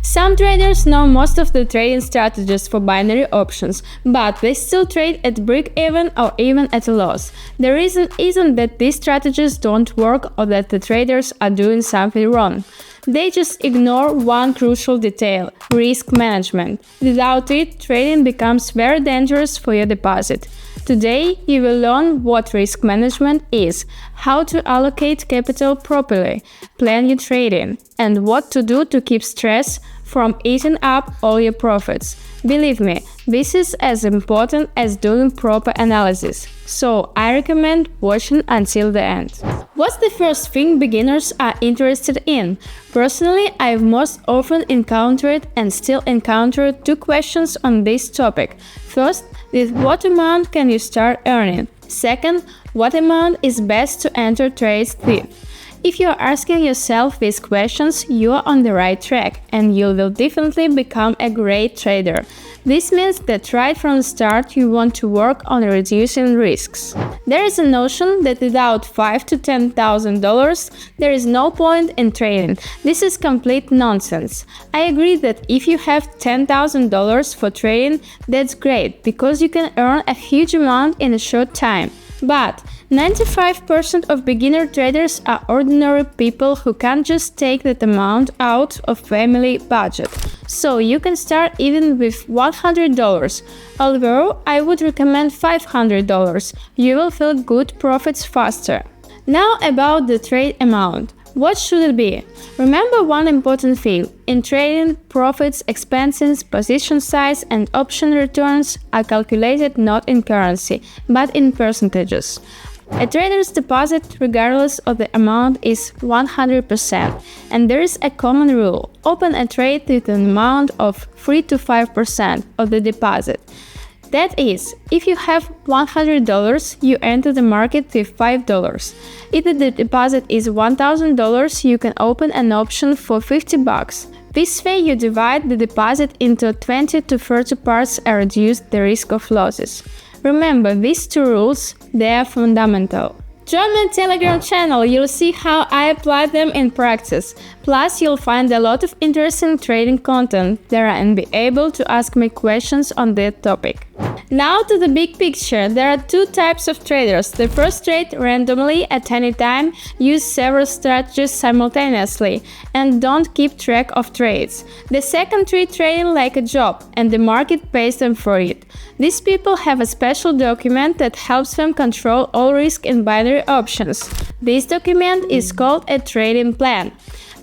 Some traders know most of the trading strategies for binary options, but they still trade at break-even or even at a loss. The reason isn't that these strategies don't work or that the traders are doing something wrong. They just ignore one crucial detail: risk management. Without it, trading becomes very dangerous for your deposit. Today, you will learn what risk management is, how to allocate capital properly, plan your trading, and what to do to keep stress from eating up all your profits. Believe me, this is as important as doing proper analysis, so I recommend watching until the end. What's the first thing beginners are interested in? Personally, I've most often encountered and still encounter two questions on this topic. First, with what amount can you start earning? Second, what amount is best to enter trades with? If you are asking yourself these questions, you are on the right track and you will definitely become a great trader. This means that right from the start you want to work on reducing risks. There is a notion that without $5,000 to $10,000 there is no point in trading. This is complete nonsense. I agree that if you have $10,000 for trading, that's great because you can earn a huge amount in a short time. But 95% of beginner traders are ordinary people who can't just take that amount out of family budget. So you can start even with $100, although I would recommend $500. You will feel good profits faster. Now about the trade amount. What should it be? Remember one important thing. In trading, profits, expenses, position size, and option returns are calculated not in currency, but in percentages. A trader's deposit, regardless of the amount, is 100%, and there is a common rule: open a trade with an amount of 3 to 5% of the deposit. That is, if you have $100, you enter the market with $5. If the deposit is $1,000, you can open an option for $50. This way you divide the deposit into 20 to 30 parts and reduce the risk of losses. Remember these two rules, they are fundamental. Join my Telegram channel, you'll see how I apply them in practice. Plus, you'll find a lot of interesting trading content there and be able to ask me questions on that topic. Now to the big picture. There are two types of traders. The first trade randomly at any time, use several strategies simultaneously, and don't keep track of trades. The second treat trading like a job, and the market pays them for it. These people have a special document that helps them control all risk in binary options. This document is called a trading plan.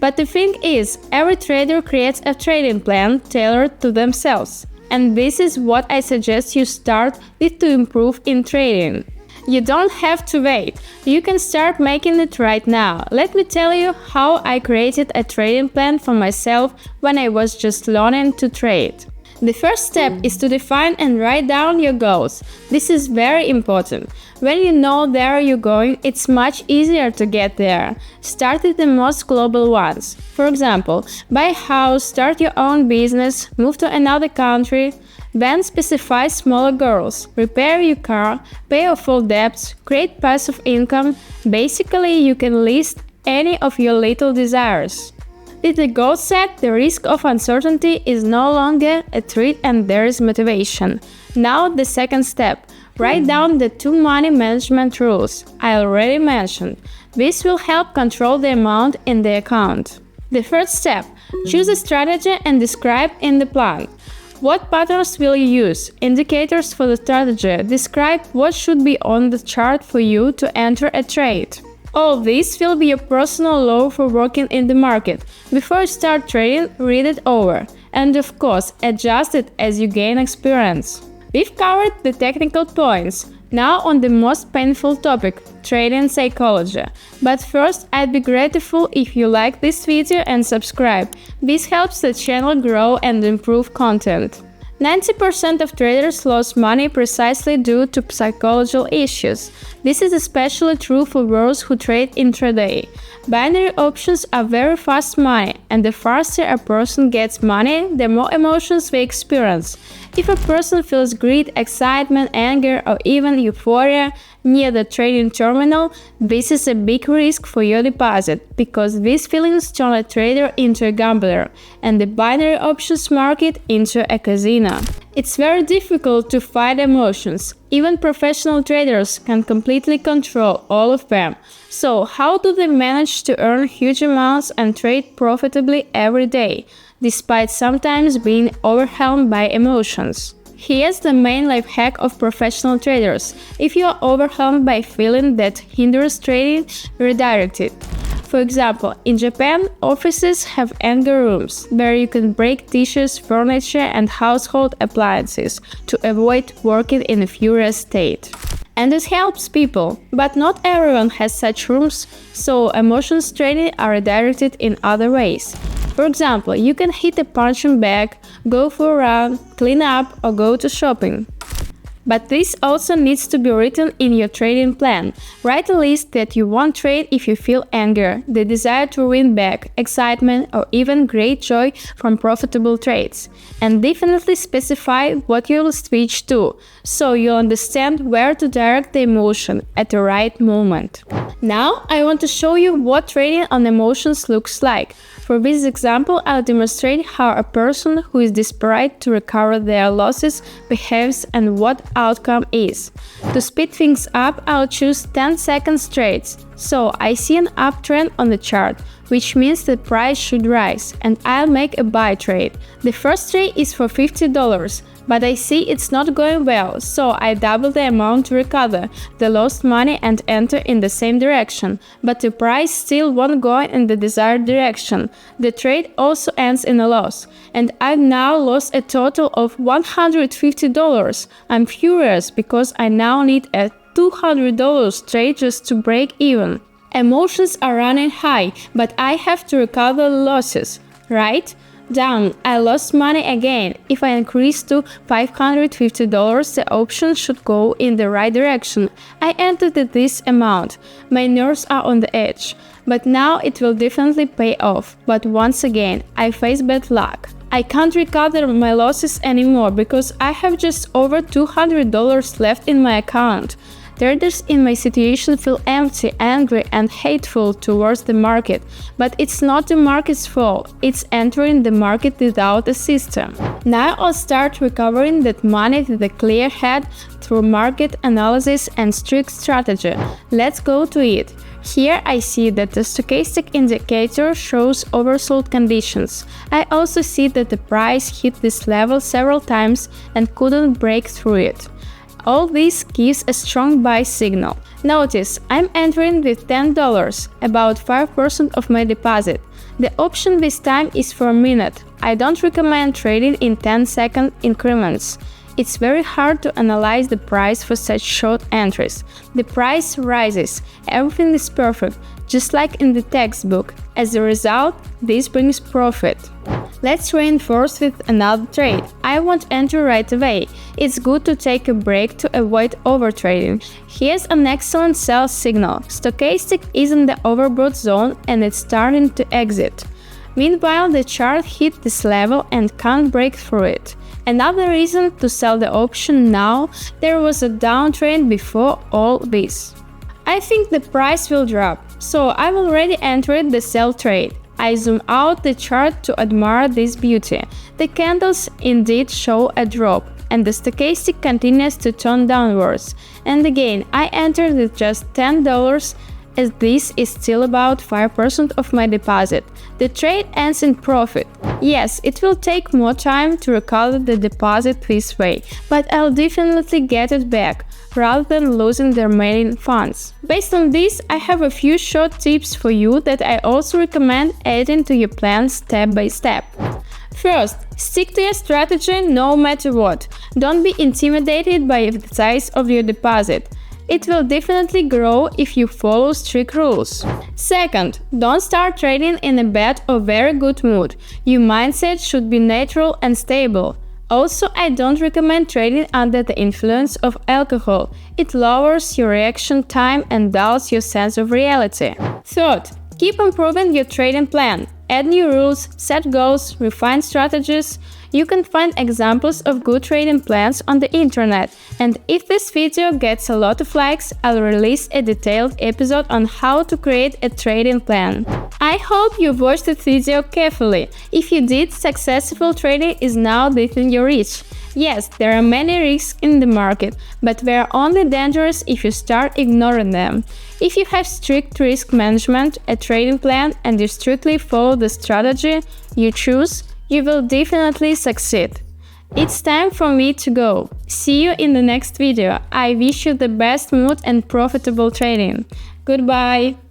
But the thing is, every trader creates a trading plan tailored to themselves. And this is what I suggest you start with to improve in trading. You don't have to wait. You can start making it right now. Let me tell you how I created a trading plan for myself when I was just learning to trade. The first step is to define and write down your goals. This is very important. When you know where you're going, it's much easier to get there. Start with the most global ones. For example, buy a house, start your own business, move to another country. Then specify smaller goals. Repair your car, pay off all debts, create passive income. Basically, you can list any of your little desires. With the goal set, the risk of uncertainty is no longer a threat and there is motivation. Now the second step. Write down the two money management rules I already mentioned. This will help control the amount in the account. The first step. Choose a strategy and describe in the plan. What patterns will you use? Indicators for the strategy. Describe what should be on the chart for you to enter a trade. All this will be your personal law for working in the market. Before you start trading, read it over. And of course, adjust it as you gain experience. We've covered the technical points. Now on the most painful topic, trading psychology. But first, I'd be grateful if you like this video and subscribe. This helps the channel grow and improve content. 90% of traders lose money precisely due to psychological issues. This is especially true for those who trade intraday. Binary options are very fast money, and the faster a person gets money, the more emotions they experience. If a person feels greed, excitement, anger, or even euphoria near the trading terminal, this is a big risk for your deposit, because these feelings turn a trader into a gambler and the binary options market into a casino. It's very difficult to fight emotions. Even professional traders can completely control all of them. So how do they manage to earn huge amounts and trade profitably every day, despite sometimes being overwhelmed by emotions? Here's the main life hack of professional traders. If you are overwhelmed by feeling that hinders trading, redirect it. For example, in Japan, offices have anger rooms, where you can break dishes, furniture, and household appliances to avoid working in a furious state. And it helps people, but not everyone has such rooms, so emotions trading are redirected in other ways. For example, you can hit a punching bag, go for a run, clean up, or go to shopping. But this also needs to be written in your trading plan. Write a list that you won't trade if you feel anger, the desire to win back, excitement, or even great joy from profitable trades. And definitely specify what you will switch to, so you'll understand where to direct the emotion at the right moment. Now I want to show you what trading on emotions looks like. For this example, I'll demonstrate how a person who is desperate to recover their losses behaves and what outcome is. To speed things up, I'll choose 10-second trades. So I see an uptrend on the chart, which means the price should rise, and I'll make a buy trade. The first trade is for $50, but I see it's not going well, so I double the amount to recover the lost money and enter in the same direction, but the price still won't go in the desired direction. The trade also ends in a loss, and I've now lost a total of $150. I'm furious because I now need a $200 trade just to break even. Emotions are running high, but I have to recover the losses, right? Down, I lost money again. If I increase to $550, the option should go in the right direction. I entered at this amount. My nerves are on the edge, but now it will definitely pay off. But once again, I face bad luck. I can't recover my losses anymore because I have just over $200 left in my account. Traders in my situation feel empty, angry, and hateful towards the market, but it's not the market's fault, it's entering the market without a system. Now I'll start recovering that money with a clear head through market analysis and strict strategy. Let's go to it. Here I see that the stochastic indicator shows oversold conditions. I also see that the price hit this level several times and couldn't break through it. All this gives a strong buy signal. Notice, I'm entering with $10, about 5% of my deposit. The option this time is for a minute. I don't recommend trading in 10-second increments. It's very hard to analyze the price for such short entries. The price rises, everything is perfect, just like in the textbook. As a result, this brings profit. Let's reinforce with another trade. I won't enter right away. It's good to take a break to avoid overtrading. Here's an excellent sell signal. Stochastic is in the overbought zone and it's starting to exit. Meanwhile, the chart hit this level and can't break through it. Another reason to sell the option now, there was a downtrend before all this. I think the price will drop, so I've already entered the sell trade. I zoom out the chart to admire this beauty. The candles indeed show a drop, and the stochastic continues to turn downwards. And again, I entered with just $10, as this is still about 5% of my deposit. The trade ends in profit. Yes, it will take more time to recover the deposit this way, but I'll definitely get it back, rather than losing the remaining funds. Based on this, I have a few short tips for you that I also recommend adding to your plan step by step. First, stick to your strategy no matter what. Don't be intimidated by the size of your deposit. It will definitely grow if you follow strict rules. Second, don't start trading in a bad or very good mood. Your mindset should be neutral and stable. Also, I don't recommend trading under the influence of alcohol. It lowers your reaction time and dulls your sense of reality. Third, keep improving your trading plan. add new rules, set goals, refine strategies. You can find examples of good trading plans on the internet, and if this video gets a lot of likes, I'll release a detailed episode on how to create a trading plan. I hope you watched the video carefully. If you did, successful trading is now within your reach. Yes, there are many risks in the market, but they are only dangerous if you start ignoring them. If you have strict risk management, a trading plan, and you strictly follow the strategy you choose, you will definitely succeed. It's time for me to go. See you in the next video. I wish you the best mood and profitable trading. Goodbye!